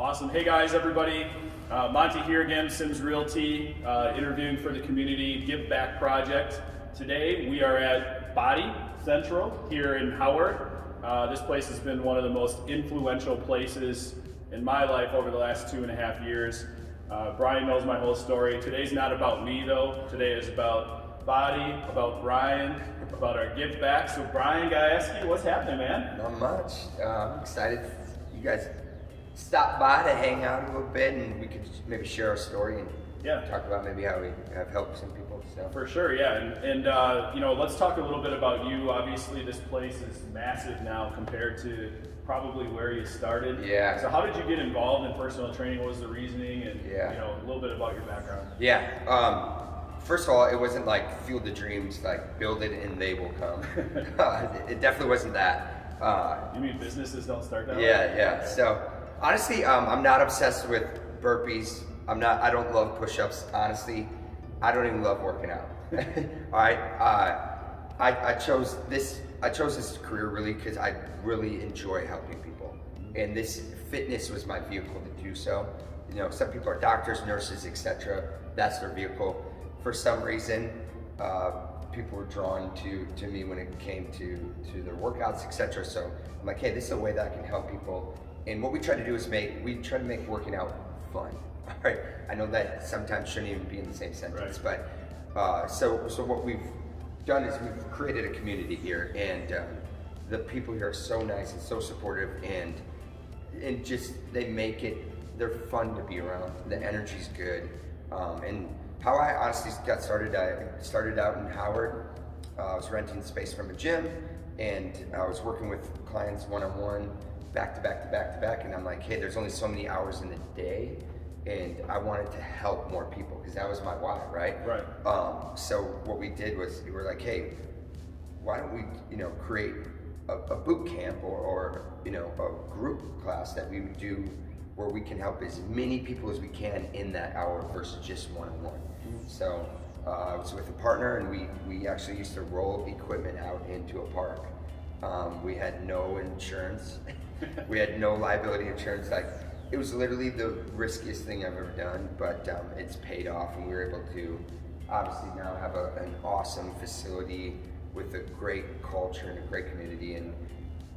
Awesome. Hey guys, everybody. Monty here again, Symes Realty, interviewing for the Community Give Back Project. Today we are at Bode Central here in Howard. This place has been one of the most influential places in my life over the last 2.5 years. Brian knows my whole story. Today's not about me though. Today is about Bode, about Brian, about our give back. So Brian Gajeski, what's happening, man? Not much. I'm excited you guys stop by to hang out a little bit, and we could maybe share our story and talk about maybe how we have helped some people. So. For sure, yeah. And you know, let's talk a little bit about you. Obviously, this place is massive now compared to probably where you started. Yeah. So how did you get involved in personal training? What was the reasoning? And you know, a little bit about your background. Yeah. First of all, it wasn't like Field of Dreams, like build it and they will come. It definitely wasn't that. You mean businesses don't start that way? Yeah. So honestly, I'm not obsessed with burpees. I don't love push-ups. Honestly, I don't even love working out. All right. I chose this career really because I really enjoy helping people, and this fitness was my vehicle to do so. You know, some people are doctors, nurses, etc. That's their vehicle. For some reason, people were drawn to me when it came to their workouts, etc. So I'm like, hey, this is a way that I can help people. And what we try to do is try to make working out fun. All right. I know that sometimes shouldn't even be in the same sentence, right. But so what we've done is we've created a community here, and the people here are so nice and so supportive, and just they're fun to be around. The energy's good, and how I honestly got started, I started out in Howard. I was renting space from a gym, and I was working with clients one-on-one, back to back, and I'm like, hey, there's only so many hours in the day, and I wanted to help more people because that was my why, right? Right. So what we did was we were like, hey, why don't we, create a boot camp or a group class that we would do where we can help as many people as we can in that hour versus just one-on-one. So I was with a partner, and we actually used to roll equipment out into a park. We had no insurance. We had no liability insurance. Like, it was literally the riskiest thing I've ever done, but it's paid off, and we were able to obviously now have an awesome facility with a great culture and a great community. And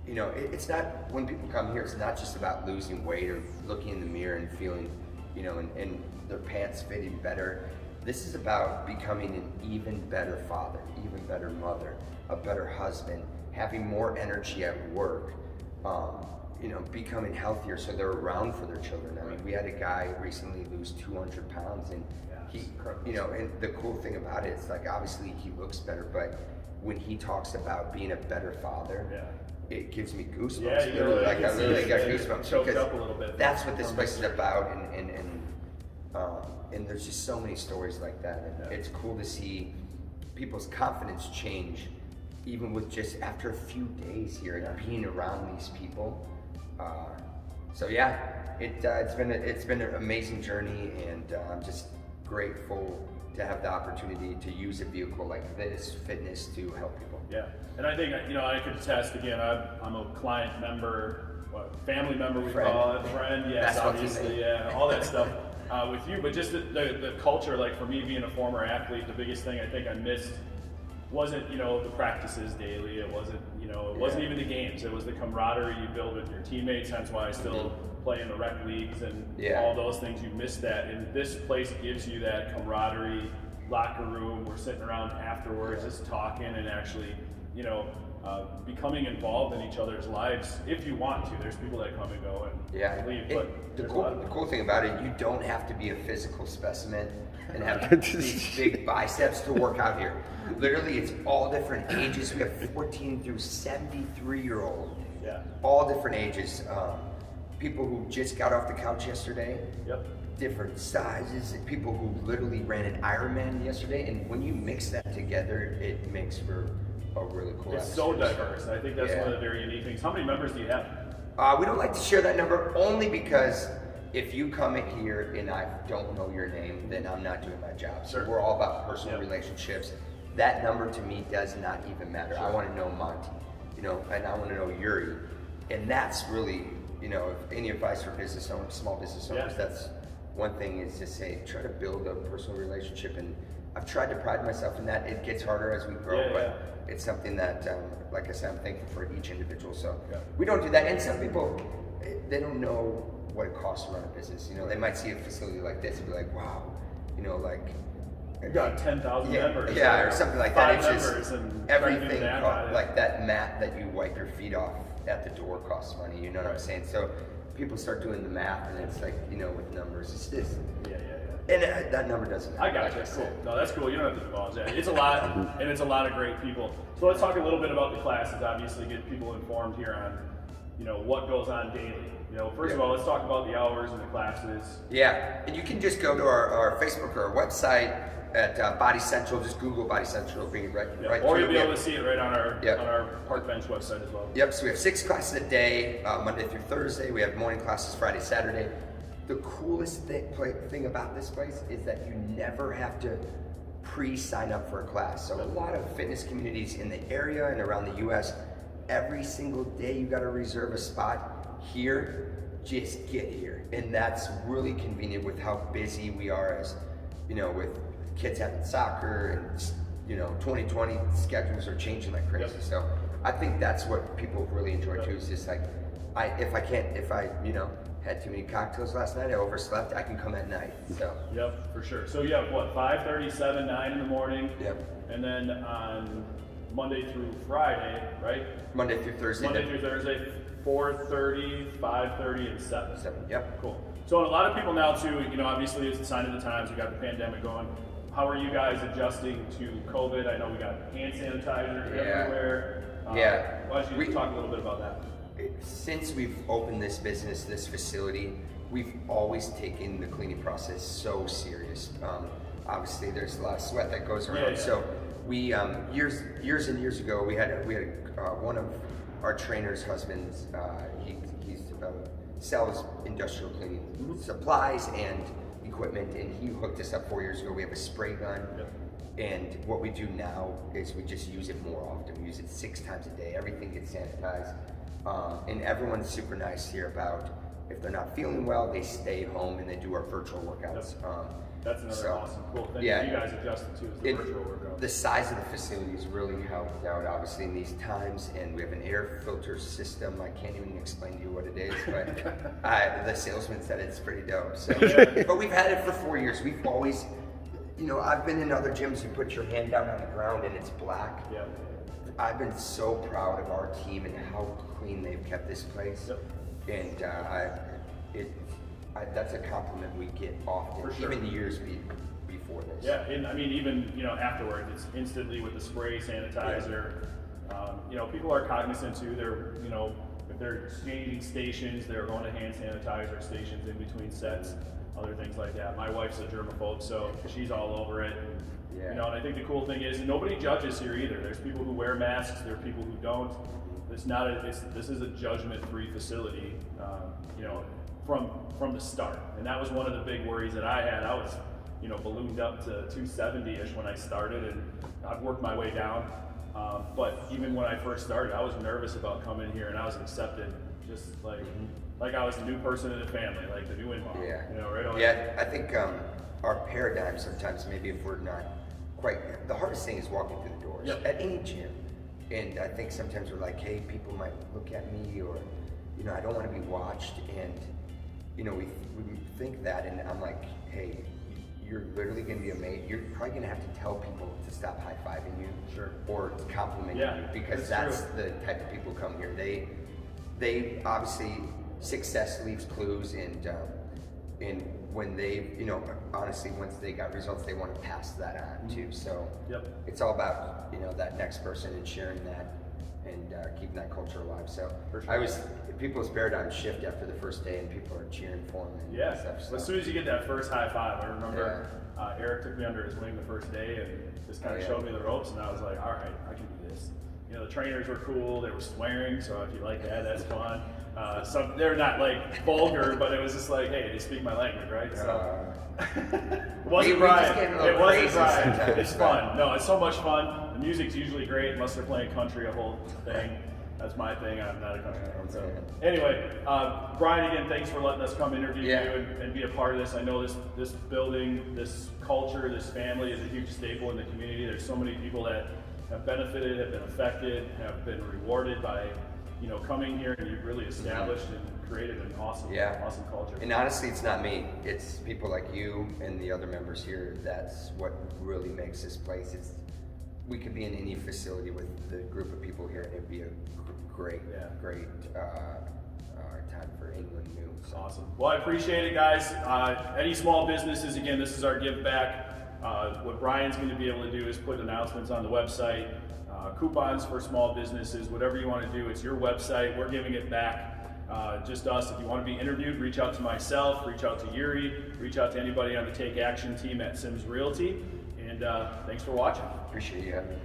it's not, when people come here, it's not just about losing weight or looking in the mirror and feeling, and their pants fitting better. This is about becoming an even better father, even better mother, a better husband, having more energy at work, becoming healthier so they're around for their children. I mean, we had a guy recently lose 200 pounds, and and the cool thing about it is, like, obviously he looks better, but when he talks about being a better father, it gives me goosebumps. Yeah, I literally got goosebumps choked because up a little bit. That's what this place is about, and there's just so many stories like that, and it's cool to see people's confidence change, even with just after a few days here and being around these people. It's been an amazing journey, and I'm just grateful to have the opportunity to use a vehicle like this, fitness, to help people. Yeah, and I think, I could attest again, I'm a client member, family member we call it, friend, yes, obviously, all that stuff with you, but just the culture, like for me being a former athlete, the biggest thing I think I missed wasn't, the practices daily, it wasn't, it wasn't even the games, it was the camaraderie you build with your teammates. That's why I still play in the rec leagues and all those things. You miss that, and this place gives you that camaraderie, locker room, we're sitting around afterwards just talking and actually, becoming involved in each other's lives if you want to. There's people that come and go and leave, but the cool thing about it, you don't have to be a physical specimen and have these big biceps to work out here. Literally, it's all different ages. We have 14 through 73-year-old. Yeah. All different ages. People who just got off the couch yesterday. Yep. Different sizes. People who literally ran an Ironman yesterday. And when you mix that together, it makes for a really cool It's so diverse. I think that's one of the very unique things. How many members do you have? We don't like to share that number, only because if you come in here and I don't know your name, then I'm not doing my job. So we're all about personal relationships. That number to me does not even matter. I want to know Monty, and I want to know Yuri. And that's really, you know, if any advice for business owners, small business owners, that's one thing is to say, try to build a personal relationship. And I've tried to pride myself in that. It gets harder as we grow, but it's something that, like I said, I'm thankful for each individual. So we don't do that. And some people, they don't know what it costs to run a business. You know, they might see a facility like this and be like, wow, you know, like, you got 10,000 members. Yeah, or something like that. It's just and everything, like that mat that you wipe your feet off at the door costs money, you know what I'm saying? So people start doing the math and it's like, you know, with numbers, it's this. And that number doesn't matter. I got you. Cool. No, that's cool. You don't have to divulge that. It's a lot, and it's a lot of great people. So let's talk a little bit about the classes. Obviously, get people informed here on, you know, what goes on daily. You know, first of all, let's talk about the hours and the classes. Yeah, and you can just go to our Facebook or our website at Bode Central. Just Google Bode Central, bring it right. Or you'll be able to see it right on our Parkbench website as well. Yep. So we have 6 classes a day, Monday through Thursday. We have morning classes Friday, Saturday. The coolest thing about this place is that you never have to pre-sign up for a class. So a lot of fitness communities in the area and around the U.S., every single day you got to reserve a spot. Here, just get here. And that's really convenient with how busy we are, as you know, with kids having soccer and, you know, 2020 schedules are changing like crazy. So I think that's what people really enjoy too. Is just like, if I you know, had too many cocktails last night, I overslept, I can come at night. So for sure. So you have what, 5:30, 7, 9 in the morning? And then on Monday through Friday, right? Monday through Thursday. 4:30, 5:30, and 7. 7. Cool. So and a lot of people now too, you know, obviously it's a sign of the times. We got the pandemic going. How are you guys adjusting to COVID? I know we got hand sanitizer everywhere. Why don't you talk a little bit about that? Since we've opened this business, this facility, we've always taken the cleaning process so serious. Obviously, there's a lot of sweat that goes around. So we years and years ago, we had one of our trainer's husbands. He sells industrial cleaning supplies and equipment, and he hooked us up 4 years ago. We have a spray gun. And what we do now is we just use it more often. We use it 6 times a day. Everything gets sanitized. And everyone's super nice here about if they're not feeling well, they stay home and they do our virtual workouts. That's another awesome, cool thing. You guys adjusted to is the virtual workout. The size of the facility has really helped out, obviously, in these times. And we have an air filter system. I can't even explain to you what it is, but the salesman said it's pretty dope. So, but we've had it for 4 years. We've always, you know, I've been in other gyms. You put your hand down on the ground and it's black. I've been so proud of our team and how clean they've kept this place. And that's a compliment we get often, even years before this. And I mean, even, you know, afterwards, it's instantly with the spray sanitizer. You know, people are cognizant too. They're, you know, if they're changing stations, they're going to hand sanitizer stations in between sets, other things like that. My wife's a germaphobe, so she's all over it. And, you know, and I think the cool thing is nobody judges here either. There's people who wear masks, there are people who don't. This is a judgment-free facility, you know, from the start. And that was one of the big worries that I had. I was, you know, ballooned up to 270-ish when I started, and I've worked my way down. But even when I first started, I was nervous about coming here, and I was accepted just like I was a new person in the family, like the new in-law. You know, right away. I think our paradigm sometimes, maybe if we're not quite, the hardest thing is walking through the doors at any gym. And I think sometimes we're like, hey, people might look at me, or, you know, I don't want to be watched. And, you know, we think that, and I'm like, hey, you're literally going to be amazed. You're probably going to have to tell people to stop high-fiving you or complimenting you, because that's the type of people who come here. They obviously, success leaves clues, and when they, you know, honestly, once they got results, they want to pass that on too. So it's all about, you know, that next person and sharing that and keeping that culture alive. So people's paradigms shift after the first day, and people are cheering for them and stuff. So. As soon as you get that first high five, I remember Eric took me under his wing the first day and just kind of showed me the ropes, and I was like, all right, I can do this. You know, the trainers were cool. They were swearing, so if you like that, that's fun. So they're not like vulgar, but it was just like, hey, they speak my language, right? So it wasn't Brian. It wasn't Brian. It's fun. No, it's so much fun. The music's usually great, unless they're playing country, a whole thing. That's my thing. I'm not a country town. So anyway, Brian, again, thanks for letting us come interview you and be a part of this. I know this building, this culture, this family is a huge staple in the community. There's so many people that have benefited, have been affected, have been rewarded by coming here, and you've really established and created an awesome culture. And honestly, it's not me. It's people like you and the other members here. That's what really makes this place. We could be in any facility with the group of people here, and it'd be a great time for England new. So. Awesome. Well, I appreciate it, guys. Any small businesses, again, this is our give back. What Brian's going to be able to do is put announcements on the website, coupons for small businesses, whatever you want to do. It's your website. We're giving it back. Just us. If you want to be interviewed, reach out to myself, reach out to Yuri, reach out to anybody on the Take Action team at Symes Realty. And thanks for watching. Appreciate you having me.